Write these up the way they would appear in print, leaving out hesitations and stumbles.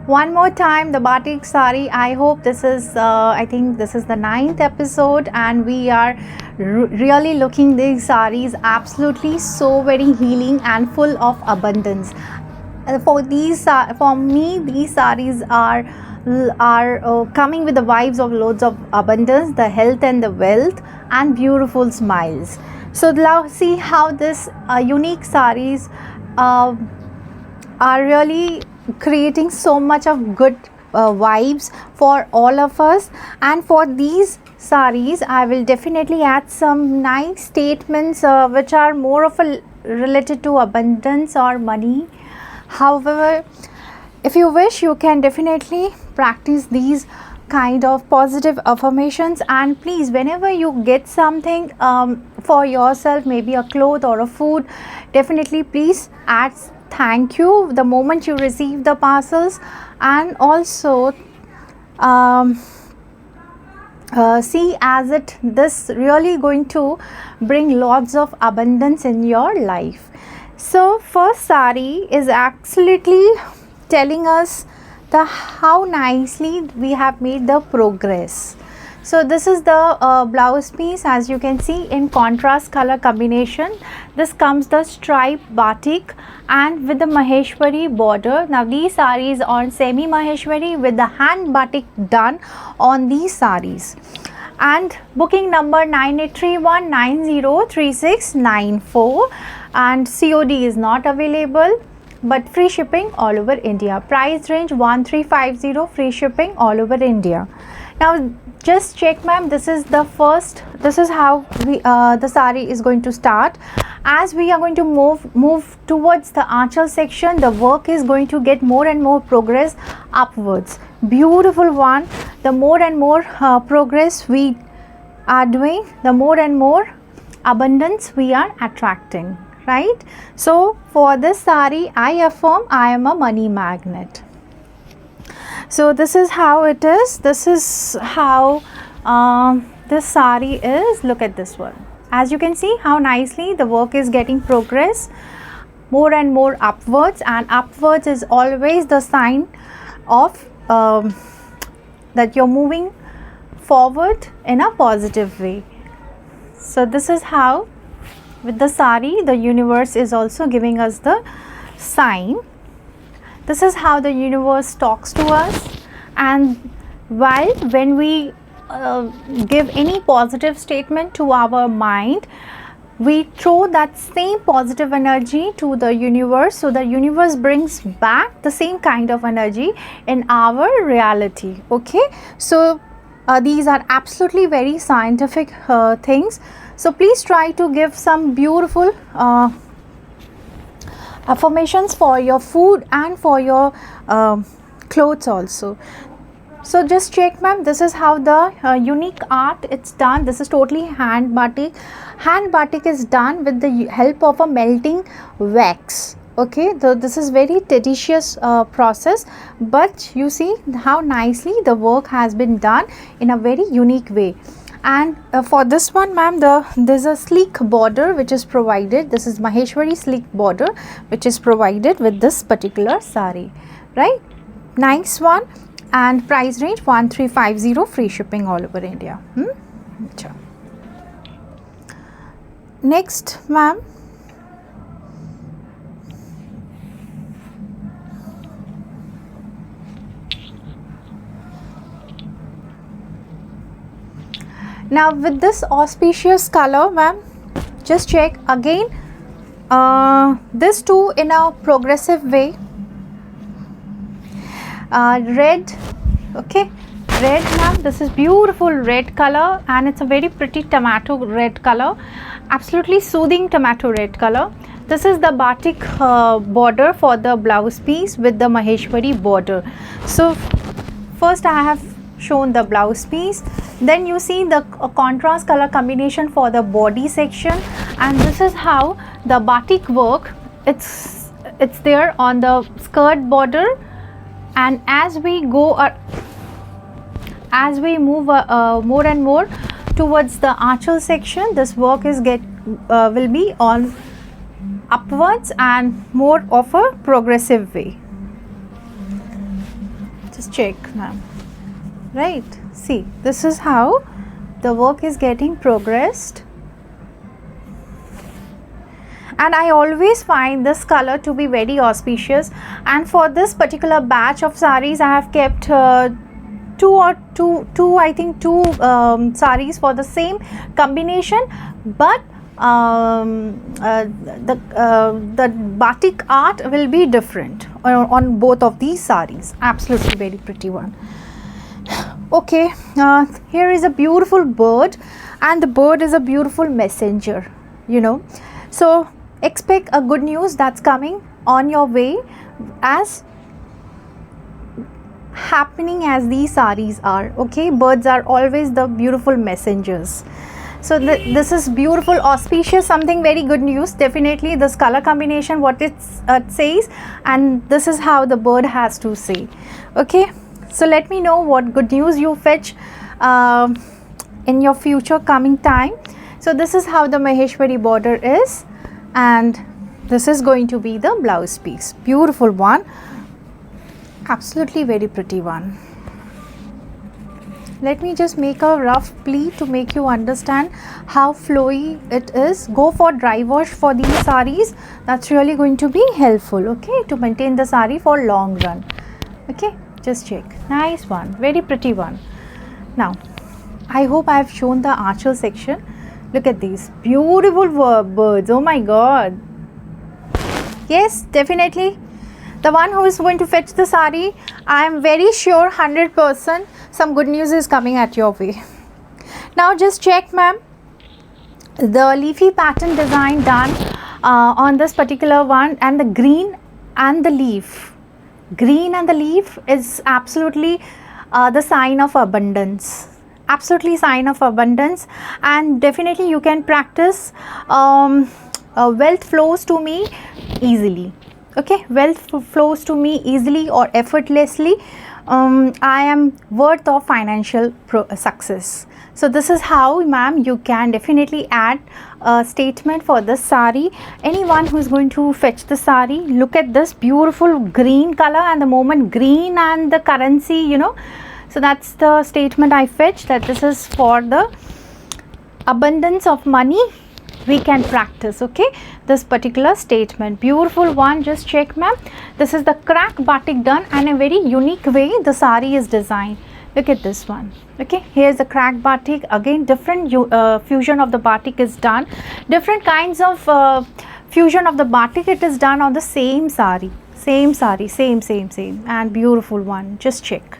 One more time, the batik sari. I hope this is, I think this is the 9th episode, and we are really looking these saris absolutely so very healing and full of abundance. For me, these saris are coming with the vibes of loads of abundance, the health and the wealth, and beautiful smiles. So now see how this unique saris are really creating so much of good vibes for all of us. And for these saris, I will definitely add some nice statements which are more of a related to abundance or money. However, if you wish, you can definitely practice these kind of positive affirmations. And please, whenever you get something for yourself, maybe a cloth or a food, definitely please add thank you the moment you receive the parcels. And also see as it this really going to bring lots of abundance in your life. So first sari is absolutely telling us the how nicely we have made the progress. So this is the blouse piece, as you can see, in contrast color combination. This comes the stripe batik and with the Maheshwari border. Now these saris on semi Maheshwari with the hand batik done on these saris. And booking number 9831903694, and COD is not available, but free shipping all over India. Price range 1350, free shipping all over India. Now just check, ma'am, this is the first, this is how we the sari is going to start. As we are going to move towards the aanchal section, the work is going to get more and more progress upwards. Beautiful one. The more and more progress we are doing, the more and more abundance we are attracting, right? So for this sari, I affirm I am a money magnet. So this is how it is. This is how this sari is. Look at this one. As you can see how nicely the work is getting progress more and more upwards, and upwards is always the sign of that you're moving forward in a positive way. So this is how with the sari the universe is also giving us the sign. This is how the universe talks to us. And when we give any positive statement to our mind, we throw that same positive energy to the universe, so the universe brings back the same kind of energy in our reality. Okay, so these are absolutely very scientific things. So please try to give some beautiful affirmations for your food and for your clothes also. So just check, ma'am, this is how the unique art it's done. This is totally hand batik. Hand batik is done with the help of a melting wax. Okay, this is very tedious process, but you see how nicely the work has been done in a very unique way. And for this one, ma'am, there's a sleek border which is provided. This is Maheshwari sleek border which is provided with this particular sari, right? Nice one. And price range 1350, free shipping all over India. Next, ma'am, now with this auspicious color, ma'am, just check again this too in a progressive way. Red, okay, red, ma'am, this is beautiful red color, and it's a very pretty tomato red color, absolutely soothing tomato red color. This is the batik border for the blouse piece with the Maheshwari border. So first I have shown the blouse piece, then you see the contrast color combination for the body section, and this is how the batik work, it's there on the skirt border. And as we go as we move more and more towards the aanchal section, this work is will be on upwards and more of a progressive way. Just check, ma'am. Right, see, this is how the work is getting progressed. And I always find this color to be very auspicious, and for this particular batch of saris I have kept two I think two saris for the same combination, but the batik art will be different on both of these saris. Absolutely very pretty one. Okay, here is a beautiful bird, and the bird is a beautiful messenger, you know. So expect a good news that's coming on your way, as happening as these saris are. Okay, birds are always the beautiful messengers. So this is beautiful, auspicious, something very good news. Definitely this color combination, what it says, and this is how the bird has to say. Okay, so let me know what good news you fetch in your future coming time. So this is how the Maheshwari border is, and this is going to be the blouse piece. Beautiful one, absolutely very pretty one. Let me just make a rough pleat to make you understand how flowy it is. Go for dry wash for these saris. That's really going to be helpful, okay, to maintain the sari for long run. Okay, just check. Nice one, very pretty one. Now I hope I have shown the Aanchal section. Look at these beautiful birds. Oh my god. Yes, definitely the one who is going to fetch the sari, I am very sure 100% some good news is coming at your way. Now just check, ma'am, the leafy pattern design done on this particular one, and the green and the leaf. Green and the leaf is absolutely the sign of abundance. Absolutely sign of abundance, and definitely you can practice wealth flows to me easily. Okay, wealth flows to me easily or effortlessly. I am worth of financial success. So this is how, ma'am, you can definitely add a statement for this sari. Anyone who is going to fetch the sari, look at this beautiful green color, and the moment green and the currency, you know. So that's the statement I fetch, that this is for the abundance of money. We can practice, okay, this particular statement. Beautiful one. Just check, ma'am, this is the crack batik done, and a very unique way the sari is designed. Look at this one. Okay, here's the crack batik. Again, different fusion of the batik is done. Different kinds of fusion of the batik it is done on the same sari. Same sari, same, and beautiful one. Just check.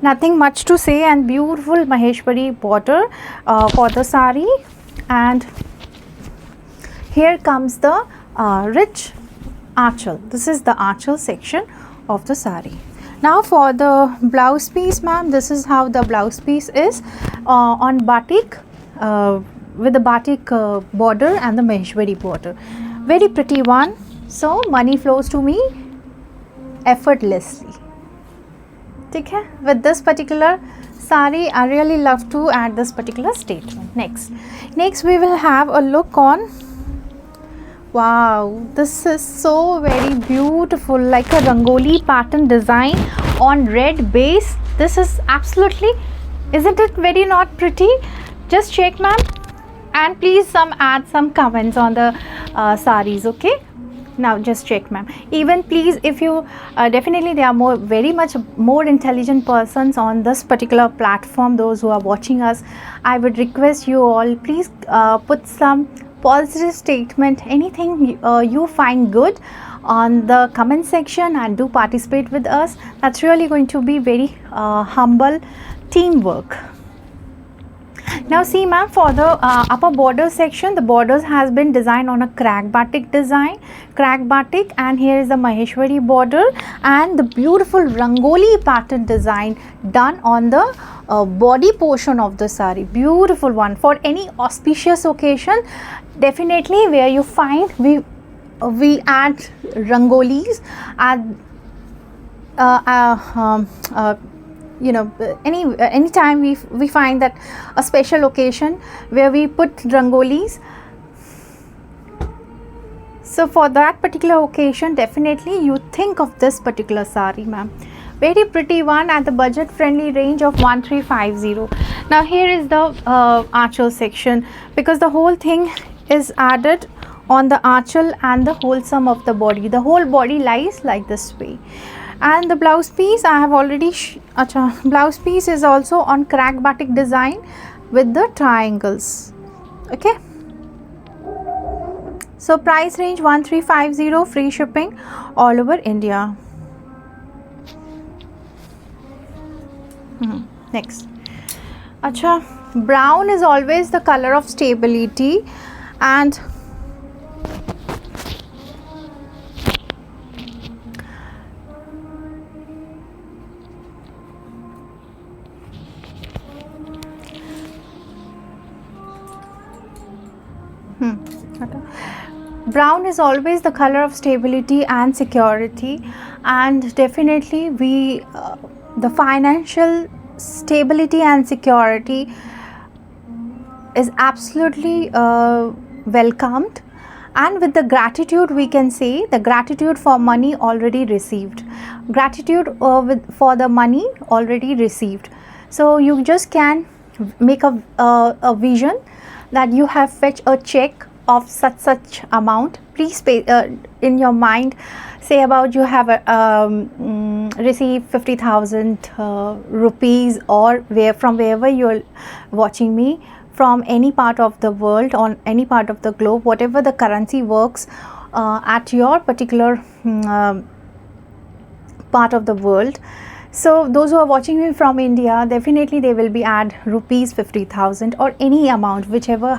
Nothing much to say, and beautiful Maheshwari border for the sari. And here comes the rich Aanchal. This is the Aanchal section of the sari. Now for the blouse piece, ma'am, this is how the blouse piece is on batik with the batik border and the Maheshwari border. Very pretty one. So money flows to me effortlessly. Okay, with this particular sari, I really love to add this particular statement. Next we will have a look on. Wow, this is so very beautiful, like a rangoli pattern design on red base. This is absolutely, isn't it very not pretty? Just check, ma'am, and please add some comments on the saris, okay? Now just check, ma'am. Even please, if you definitely there are very much more intelligent persons on this particular platform, those who are watching us, I would request you all, please put some positive statement, anything you find good on the comment section, and do participate with us. That's really going to be very humble teamwork. Now see, ma'am, for the upper border section, the borders has been designed on a crack batik design, and here is the Maheshwari border and the beautiful rangoli pattern design done on the body portion of the sari. Beautiful one for any auspicious occasion. Definitely where you find we add rangolis, add you know, any time we find that a special occasion where we put rangolis. So for that particular occasion, definitely you think of this particular sari, ma'am. very pretty one at the budget friendly range of 1350. Now here is the archel section, because the whole thing is added on the archel and the whole sum of the body. The whole body lies like this way. And the blouse piece I have already blouse piece is also on crack batik design with the triangles. Okay, so price range 1350, free shipping all over India. Next, brown is always the color of stability, and brown is always the color of stability and security, and definitely we the financial stability and security is absolutely welcomed, and with the gratitude we can say the gratitude for money already received, gratitude for the money already received. So you just can make a vision that you have fetched a check of such amount. Please pay in your mind, say about you have received 50,000 rupees, or from wherever you are watching me, from any part of the world, on any part of the globe, whatever the currency works at your particular part of the world. So those who are watching me from India, definitely they will be add rupees 50,000 or any amount, whichever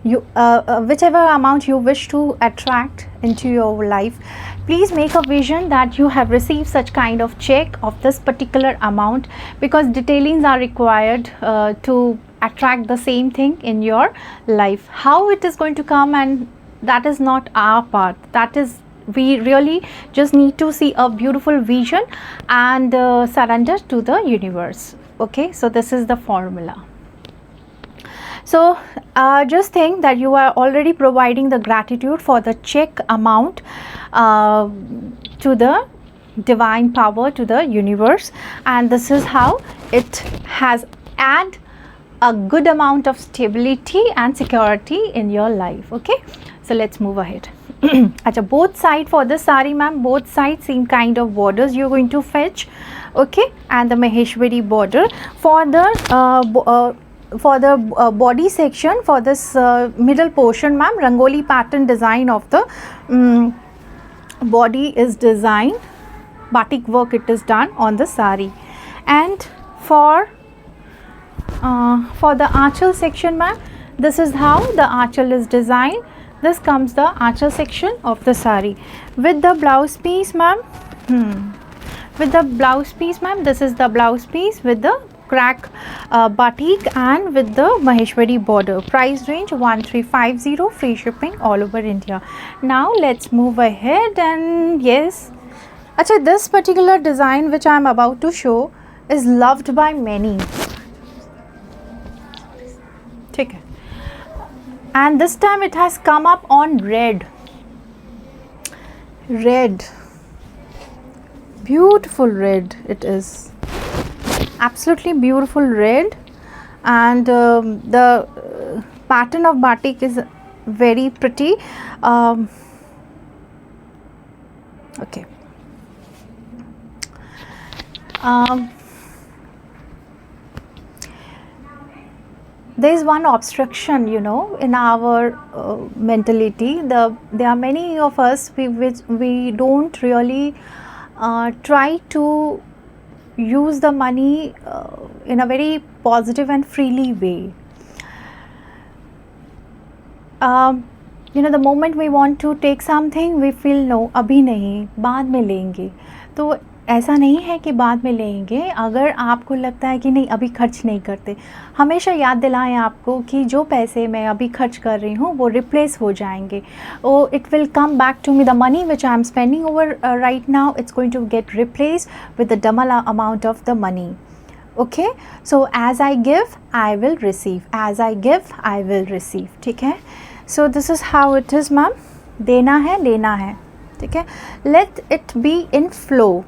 amount you wish to attract into your life. Please make a vision that you have received such kind of check of this particular amount, because detailings are required to attract the same thing in your life. How it is going to come, and that is not our part, that is we really just need to see a beautiful vision and surrender to the universe. Okay, so this is the formula. So just think that you are already providing the gratitude for the check amount to the divine power, to the universe, and this is how it has add a good amount of stability and security in your life. Okay, so let's move ahead. Both side for the sari, ma'am, both sides same kind of borders you're going to fetch. Okay, and the Maheshwari border for the body section, for this middle portion, ma'am, rangoli pattern design of the body is designed, batik work it is done on the sari. And for the archel section, ma'am, this is how the archel is designed. This comes the archel section of the sari with the blouse piece, ma'am. With the blouse piece, ma'am, this is the blouse piece with the crack batik and with the Maheshwari border. Price range 1350, free shipping all over India. Now let's move ahead, and yes, this particular design which I am about to show is loved by many. Take it. And this time it has come up on red, beautiful red. It is absolutely beautiful red, and the pattern of batik is very pretty. Okay. There is one obstruction, in our mentality. There are many of us which we don't really try to use the money in a very positive and freely way. The moment we want to take something, we feel no, अभी नहीं, बाद में लेंगे. तो ऐसा नहीं है कि बाद में लेंगे. अगर आपको लगता है कि नहीं अभी खर्च नहीं करते, हमेशा याद दिलाएं आपको कि जो पैसे मैं अभी खर्च कर रही हूँ वो रिप्लेस हो जाएंगे. It will come back to me. The money which I am spending over right now, it's going to get replace with the double amount of the money. Okay, so as I give I will receive, as I give I will receive. ठीक है, so this is how it is, ma'am. देना है लेना है. ठीक है, let it be in flow.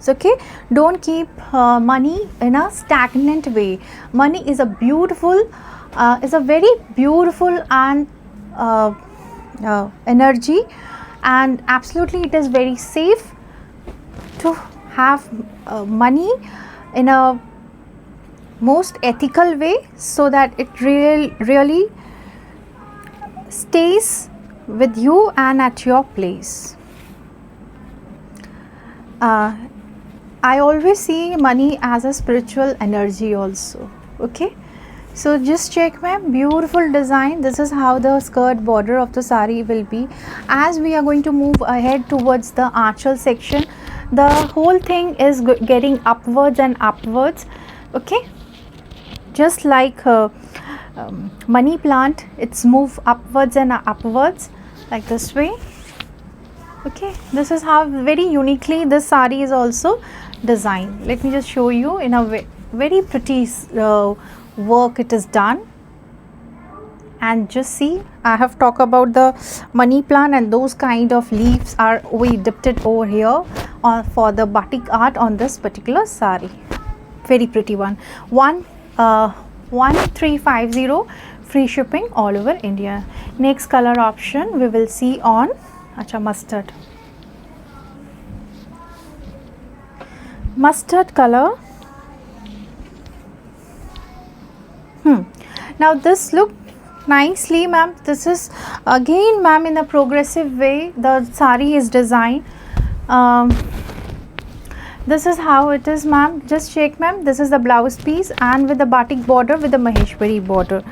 Okay, don't keep money in a stagnant way. Money is a beautiful, is a very beautiful and energy, and absolutely it is very safe to have money in a most ethical way, so that it really stays with you and at your place. I always see money as a spiritual energy also. Okay, so just check, ma'am, beautiful design. This is how the skirt border of the sari will be. As we are going to move ahead towards the archal section, the whole thing is getting upwards and upwards. Okay, just like money plant, it's move upwards and upwards like this way. Okay, this is how very uniquely this sari is also designed. Let me just show you in a very pretty work it is done. And just see, I have talked about the money plant, and those kind of leaves are we depicted over here for the batik art on this particular sari. Very pretty one. 1350, free shipping all over India. Next color option we will see on mustard color. Now this look nicely, ma'am. This is again, ma'am, in a progressive way the sari is designed. This is how it is, ma'am. Just check, ma'am. This is the blouse piece and with the batik border with the Maheshwari border.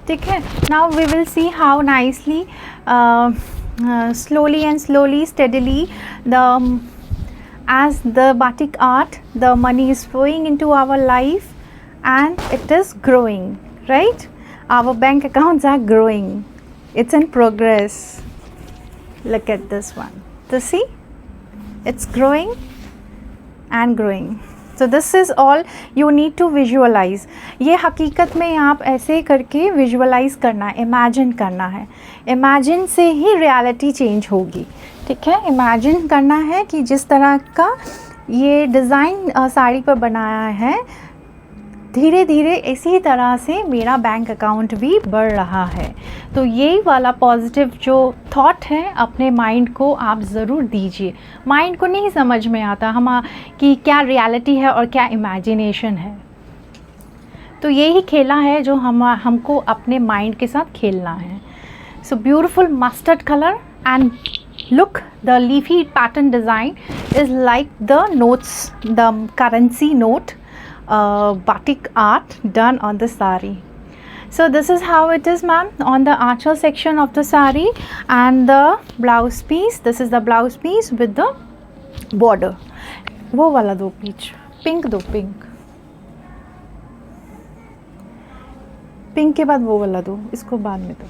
Okay. Now we will see how nicely slowly and steadily as the batik art, the money is flowing into our life and it is growing, right? Our bank accounts are growing. It's in progress. Look at this one. See, it's growing and growing. So this is all you need to visualize. ये हकीकत में आप ऐसे करके visualize करना है, imagine करना है. Imagine से ही reality change होगी. ठीक है, imagine करना है कि जिस तरह का ये डिज़ाइन साड़ी पर बनाया है, धीरे धीरे इसी तरह से मेरा बैंक अकाउंट भी बढ़ रहा है. तो यही वाला पॉजिटिव जो थॉट है अपने माइंड को आप ज़रूर दीजिए. माइंड को नहीं समझ में आता हम कि क्या रियलिटी है और क्या इमेजिनेशन है. तो यही खेला है जो हमको अपने माइंड के साथ खेलना है. So beautiful mustard colour and look, the leafy pattern design is like the notes, the currency note batik art done on the sari. So this is how it is, ma'am, on the archal section of the sari. And the blouse piece, this is the blouse piece with the border. वो वाला दो peach, pink दो, pink pink के बाद वो वाला दो, इसको बाद में दो.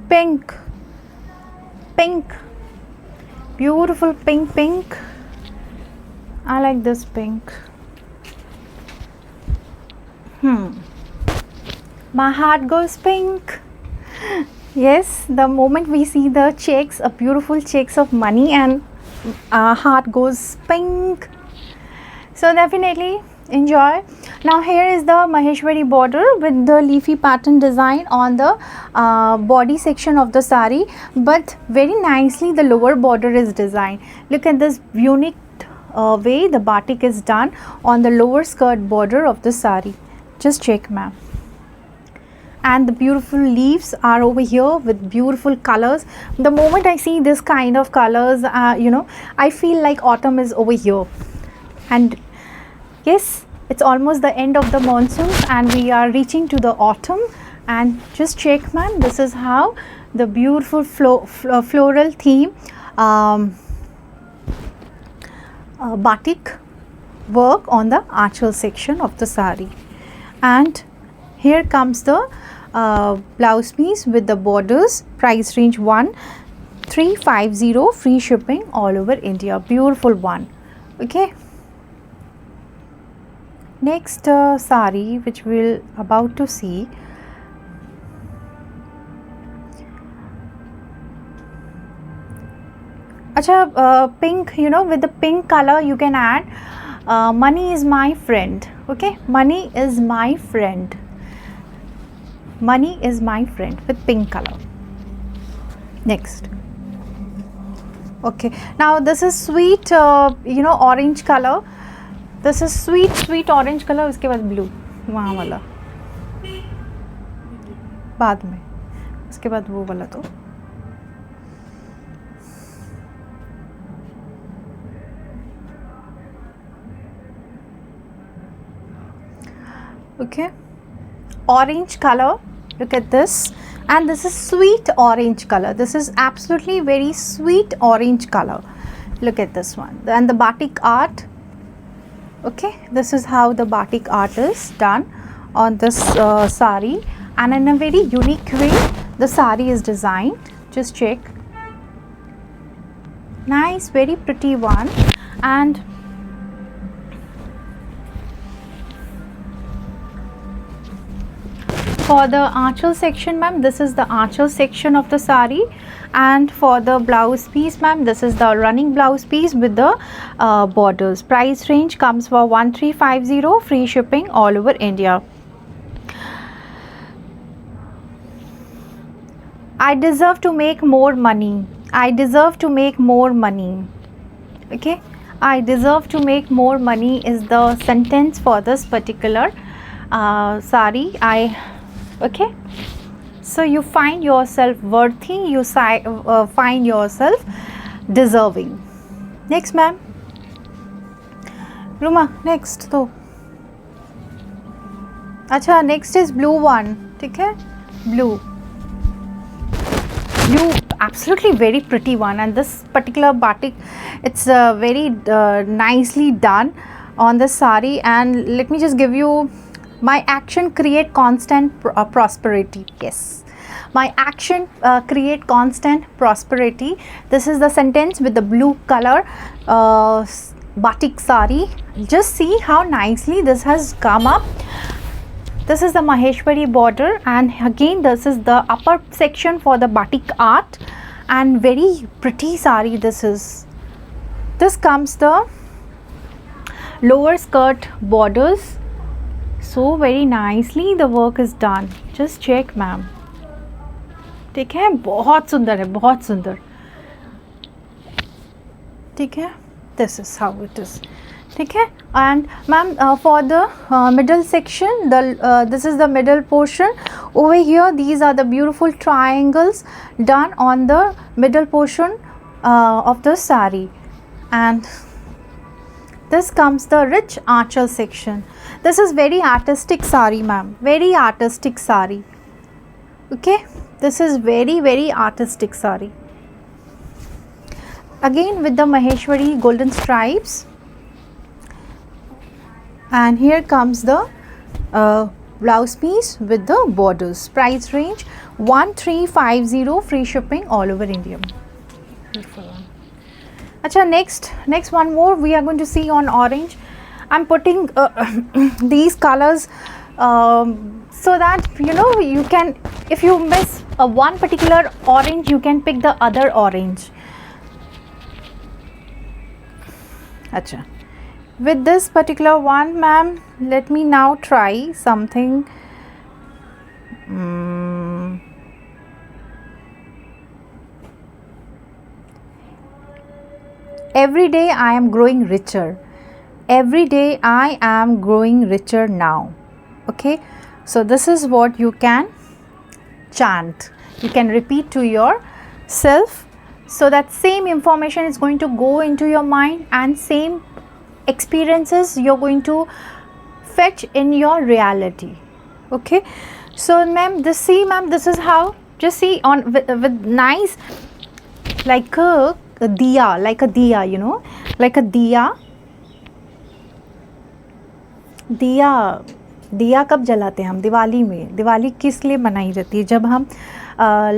Pink pink, beautiful pink. I like this pink. My heart goes pink. Yes, the moment we see the checks, a beautiful checks of money, and our heart goes pink. So definitely enjoy. Now here is the Maheshwari border with the leafy pattern design on the body section of the sari, but very nicely the lower border is designed. Look at this unique way the batik is done on the lower skirt border of the sari. Just check, ma'am. And the beautiful leaves are over here with beautiful colors. The moment I see this kind of colors, I feel like autumn is over here. And yes, it's almost the end of the monsoon and we are reaching to the autumn. And just check, ma'am, this is how the beautiful floral theme batik work on the archal section of the sari. And here comes the blouse piece with the borders. Price range 1350, free shipping all over India. Beautiful one. Okay. Next sari which we'll about to see, अच्छा, pink, you know, with the pink color you can add money is my friend. Okay, money is my friend. Money is my friend with pink color. Next. Okay, now this is sweet, you know, orange color. This is sweet orange color. उसके बाद blue, वहाँ वाला बाद में, उसके बाद वो वाला तो okay, orange color. Look at this, and this is sweet orange color. This is absolutely very sweet orange color. Look at this one, and the batik art. Okay, this is how the batik art is done on this sari, and in a very unique way the sari is designed. Just check, nice, very pretty one. And for the aanchal section, ma'am, this is the aanchal section of the sari, and for the blouse piece, ma'am, this is the running blouse piece with the borders. Price range comes for 1350, free shipping all over India. I deserve to make more money. I deserve to make more money. Okay, I deserve to make more money is the sentence for this particular sari. Okay, so you find yourself worthy, you find yourself deserving. Next, ma'am. Ruma, next तो अच्छा, next is blue one. ठीक है, blue, absolutely very pretty one. And this particular batik, it's very nicely done on the sari. And let me just give you, my action create constant prosperity. Yes, my action create constant prosperity. This is the sentence with the blue color batik sari. Just see how nicely this has come up. This is the Maheshwari border, and again this is the upper section for the batik art, and very pretty sari. This comes the lower skirt borders. So very nicely the work is done. Just check, ma'am. ठीक है, बहुत सुंदर है, बहुत सुंदर. ठीक है, this is how it is. ठीक है, and ma'am, for the middle section, this is the middle portion. Over here, these are the beautiful triangles done on the middle portion of the sari, and this comes the rich aanchal section. This is very artistic sari, ma'am, very artistic sari. Okay, this is very artistic sari, again with the Maheshwari golden stripes. And here comes the blouse piece with the borders. Price range 1350, free shipping all over India. Beautiful one. Acha, next one more we are going to see on orange. I'm putting these colors so that, you know, you can, if you miss one particular orange, you can pick the other orange. Acha, with this particular one, ma'am, let me now try something. Every day I am growing richer. Every day I am growing richer now. Okay, so this is what you can chant. You can repeat to yourself, so that same information is going to go into your mind, and same experiences you're going to fetch in your reality. Okay, so ma'am, this is how, just see on with nice, like a diya, you know, like a diya. दिया कब जलाते हैं हम? दिवाली में. दिवाली किस लिए मनाई जाती है? जब हम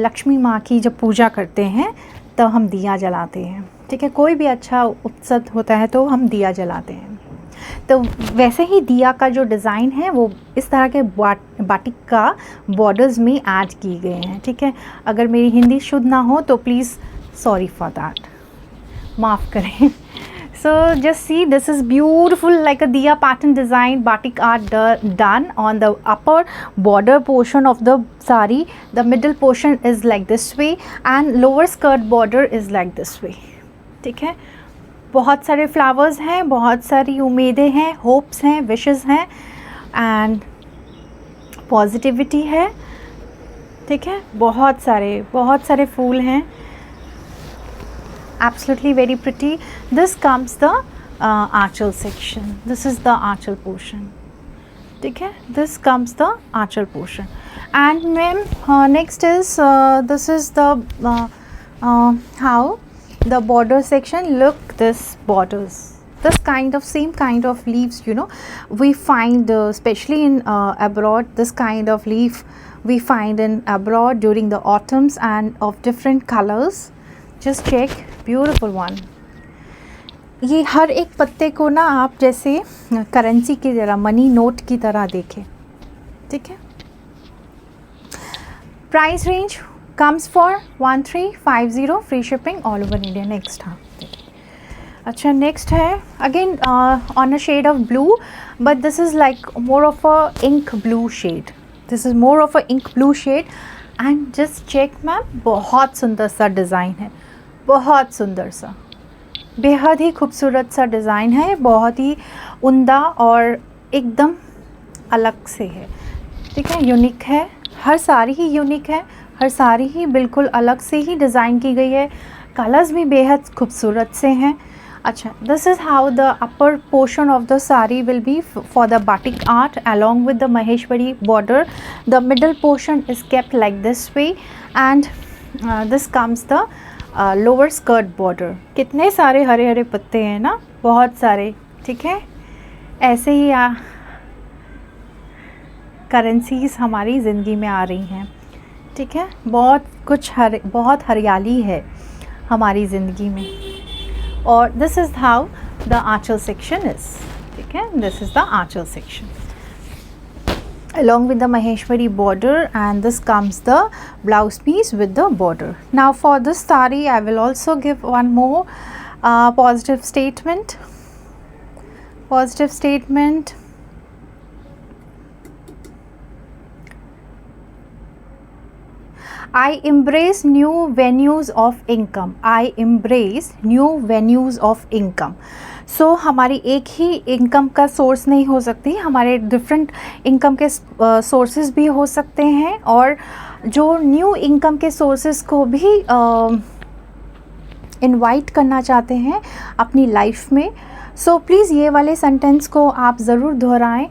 लक्ष्मी माँ की जब पूजा करते हैं तो हम दिया जलाते हैं. ठीक है, कोई भी अच्छा उत्सव होता है तो हम दिया जलाते हैं. तो वैसे ही दिया का जो डिज़ाइन है वो इस तरह के बाटिक का बॉर्डर्स में ऐड की गए हैं. ठीक है, अगर मेरी हिंदी शुद्ध ना हो तो प्लीज़ सॉरी फॉर दैट. माफ़ करें. So just see, this is beautiful like a diya pattern design batik art done on the upper border portion of the sari. The middle portion is like this way and lower skirt border is like this way. ठीक है, बहुत सारे flowers हैं, बहुत सारी उम्मीदें हैं, hopes हैं, विशेस हैं एंड पॉजिटिविटी है. ठीक है, बहुत सारे फूल हैं. Absolutely very pretty. This comes the aanchal section. This is the aanchal portion. ठीक है, this comes the aanchal portion. And ma'am, next is this is the how the border section. Look, this borders. This kind of same kind of leaves, you know, we find especially in abroad. This kind of leaf we find in abroad during the autumns and of different colors. Just check, beautiful one. ये हर एक पत्ते को ना आप जैसे currency की तरह, money note की तरह देखें. ठीक है. Price range comes for 1350, free shipping all over India. Next, हाँ अच्छा, नेक्स्ट है again on a shade of blue, but this is like more of a ink blue shade. This is more of a ink blue shade and just check ma'am, बहुत सुंदर सा design है, बहुत सुंदर सा, बेहद ही खूबसूरत सा डिज़ाइन है, बहुत ही उम्दा और एकदम अलग से है. ठीक है, यूनिक है, हर साड़ी ही यूनिक है, हर साड़ी ही बिल्कुल अलग से ही डिज़ाइन की गई है. कलर्स भी बेहद खूबसूरत से हैं. अच्छा, this is how the upper portion of the sari will be for the batik art along with the Maheshwari border. The middle portion is kept like this way and this comes the lower skirt border. कितने सारे हरे हरे पत्ते हैं ना, बहुत सारे. ठीक है, ऐसे ही करेंसीज हमारी ज़िंदगी में आ रही हैं. ठीक है, बहुत हरियाली है हमारी ज़िंदगी में. और this is how the aanchal section is. ठीक है, this is the aanchal section along with the Maheshwari border, and this comes the blouse piece with the border. Now for this sari I will also give one more positive statement. I embrace new venues of income. I embrace new venues of income. सो हमारी एक ही income का source नहीं हो सकती, हमारे different income के sources भी हो सकते हैं और जो न्यू इनकम के सोर्सेज को भी इनवाइट करना चाहते हैं अपनी लाइफ में. सो प्लीज़ ये वाले सेंटेंस को आप ज़रूर दोहराएं.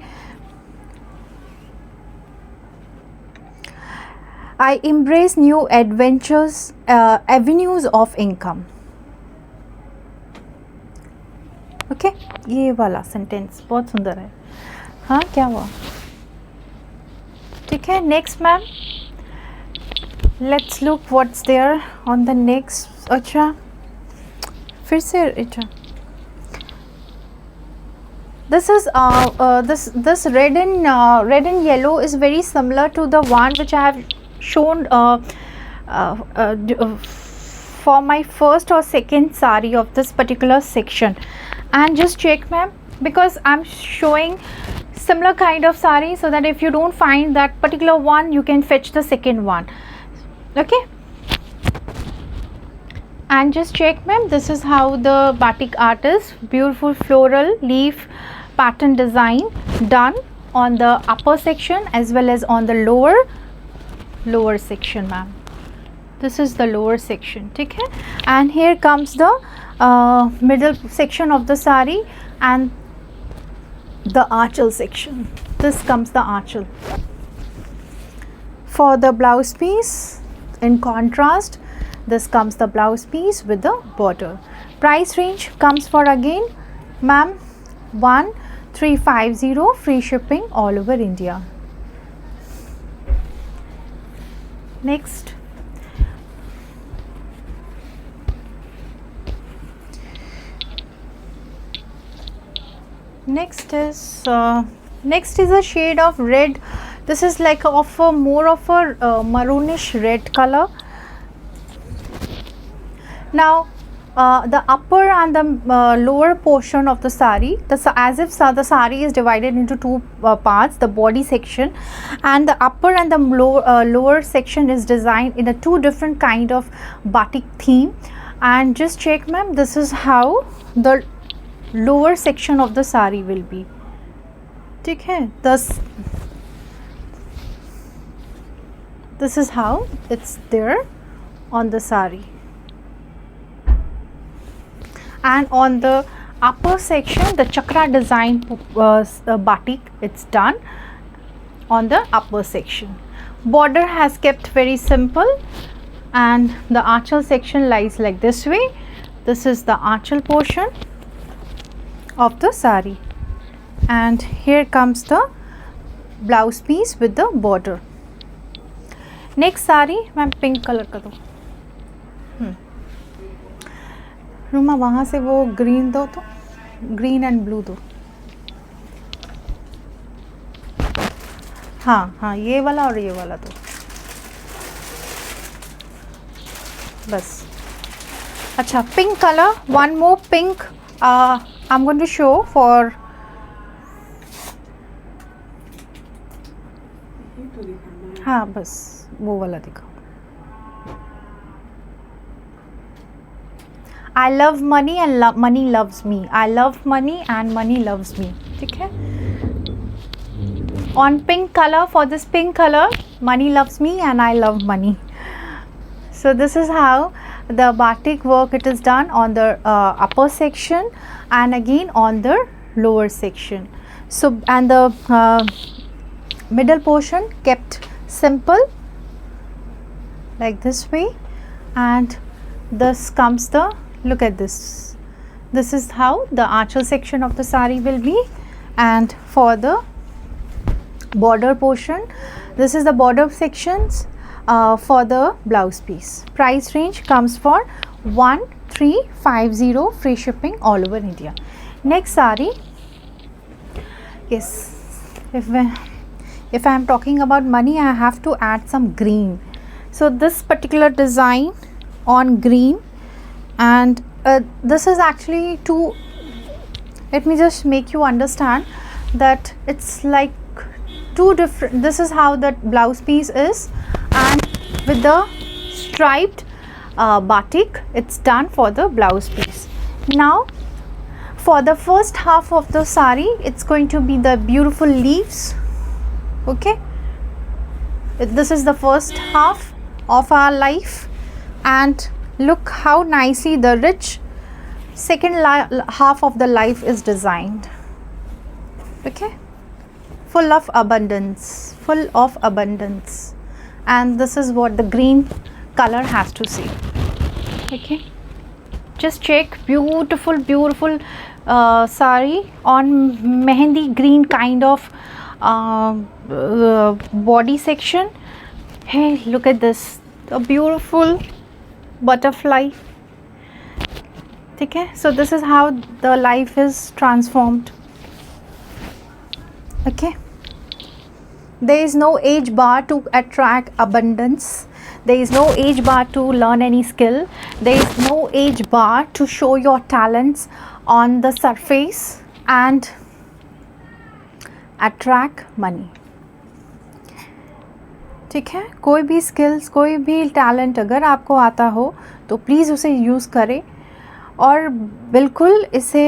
I embrace new adventures, avenues of income. Okay, ये वाला सेंटेंस बहुत सुंदर है. हाँ, क्या हुआ? ठीक है, next ma'am, let's look what's there on the next. अच्छा, फिर से अच्छा, this is this red and yellow is very similar to the one which I have shown for my first or second sari of this particular section. And just check ma'am, because I'm showing similar kind of sari, so that if you don't find that particular one, you can fetch the second one. Okay, and just check ma'am, this is how the batik art is. Beautiful floral leaf pattern design done on the upper section as well as on the lower section ma'am. This is the lower section. ठीक है, and here comes the middle section of the sari and the aanchal section. This comes the aanchal. For the blouse piece, in contrast, this comes the blouse piece with the border. Price range comes for again ma'am 1350, free shipping all over India. Next, next is a shade of red. This is like of a more of a maroonish red color. Now the upper and the lower portion of the sari, as if the sari is divided into two parts, the body section, and the upper and the lower section is designed in a two different kind of batik theme. And just check ma'am, this is how the lower section of the sari will be. ठीक है, this is how it's there on the sari. And on the upper section, the chakra design batik, it's done on the upper section. Border has kept very simple, and the aanchal section lies like this way. This is the aanchal portion of the sari, and here comes the blouse piece with the border. Next sari ma'am pink colour का दो, रूमा वहाँ से वो green दो, तो green and blue दो. हाँ हाँ, ये वाला और ये वाला दो बस. अच्छा, pink colour, one more pink I am going to show for. हाँ बस वो वाला दिखाओ. I love money and money loves me. I love money and money loves me. ठीक है. On pink color, for this pink color, money loves me and I love money. So this is how the batik work it is done on the upper section and again on the lower section. So and the middle portion kept simple like this way, and this comes the, look at this, this is how the aanchal section of the sari will be. And for the border portion, this is the border sections for the blouse piece. Price range comes for 1350, free shipping all over India. Next sari, yes, if I am talking about money, I have to add some green. So this particular design on green, and this is actually two, let me just make you understand that it's like two different, this is how that blouse piece is, and with the striped batik it's done for the blouse piece. Now for the first half of the sari, it's going to be the beautiful leaves. Okay, this is the first half of our life, and look how nicely the rich second half of the life is designed. Okay, full of abundance, full of abundance, and this is what the green color has to say. Okay, just check, beautiful beautiful sari on mehendi green kind of body section. Hey, look at this, a beautiful butterfly. Okay, so this is how the life is transformed. Okay, there is no age bar to attract abundance. There is no age bar to learn any skill. There is no age bar to show your talents on the surface and attract money. ठीक है, कोई भी skills, कोई भी talent अगर आपको आता हो तो प्लीज़ उसे यूज़ करें, और बिल्कुल इसे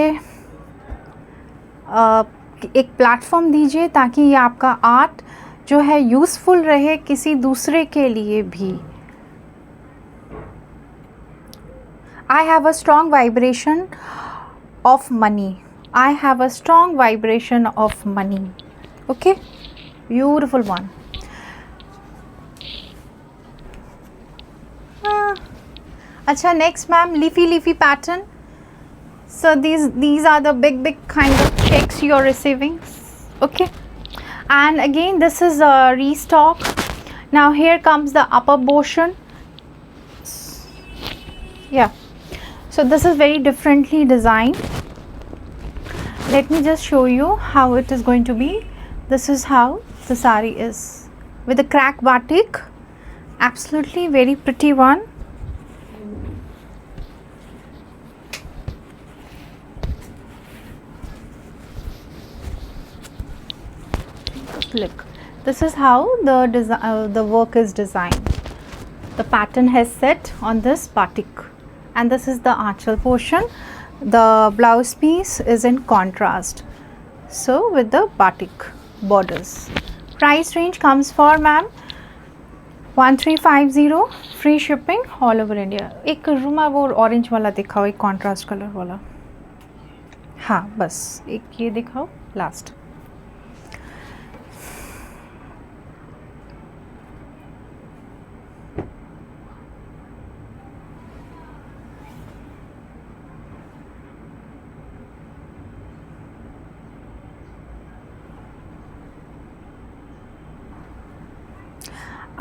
एक प्लेटफॉर्म दीजिए ताकि ये आपका आर्ट जो है यूज़फुल रहे किसी दूसरे के लिए भी. I have a strong vibration of money. I have a strong vibration of money. Okay, beautiful one. Acha, next ma'am, leafy pattern. So these are the big kind of checks you are receiving. Okay, and again this is a restock. Now here comes the upper portion. Yeah, so this is very differently designed. Let me just show you how it is going to be. This is how the sari is with the crack batik, absolutely very pretty one. Look, this is how the work is designed. The pattern has set on this batik, and this is the aanchal portion. The blouse piece is in contrast, so with the batik borders. Price range comes for ma'am 1350, free shipping all over India. एक रुमा वो orange वाला दिखाओ, एक contrast colour वाला. हाँ बस एक ये दिखाओ last.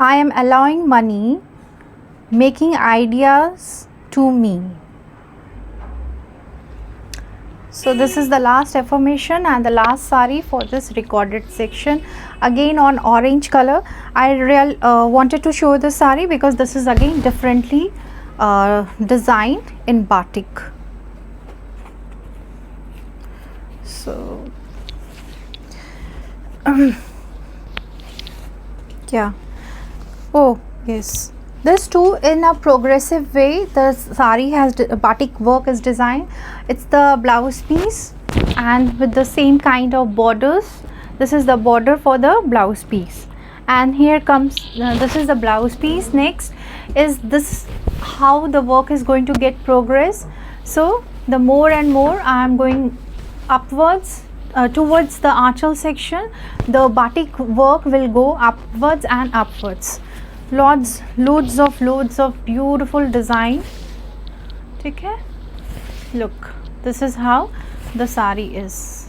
I am allowing money, making ideas to me. So this is the last affirmation and the last sari for this recorded section. Again on orange color. I wanted to show the sari because this is again differently designed in batik. So yeah. Oh yes, this too in a progressive way. The sari has batik work is designed. It's the blouse piece and with the same kind of borders. This is the border for the blouse piece, and here comes this is the blouse piece. Next is this how the work is going to get progress. So the more and more I am going upwards towards the aanchal section, the batik work will go upwards and upwards. Loads of beautiful design. ठीक है? Look, this is how the sari is.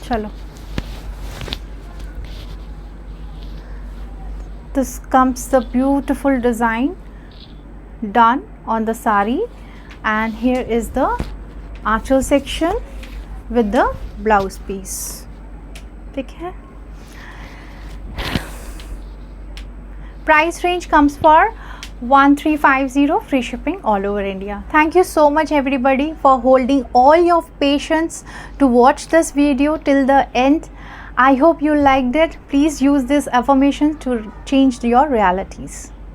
चलो. This comes the beautiful design done on the sari, and here is the aanchal section with the blouse piece. ठीक है? Price range comes for 1350, free shipping all over India. Thank you so much everybody for holding all your patience to watch this video till the end. I hope you liked it. Please use this affirmation to change your realities.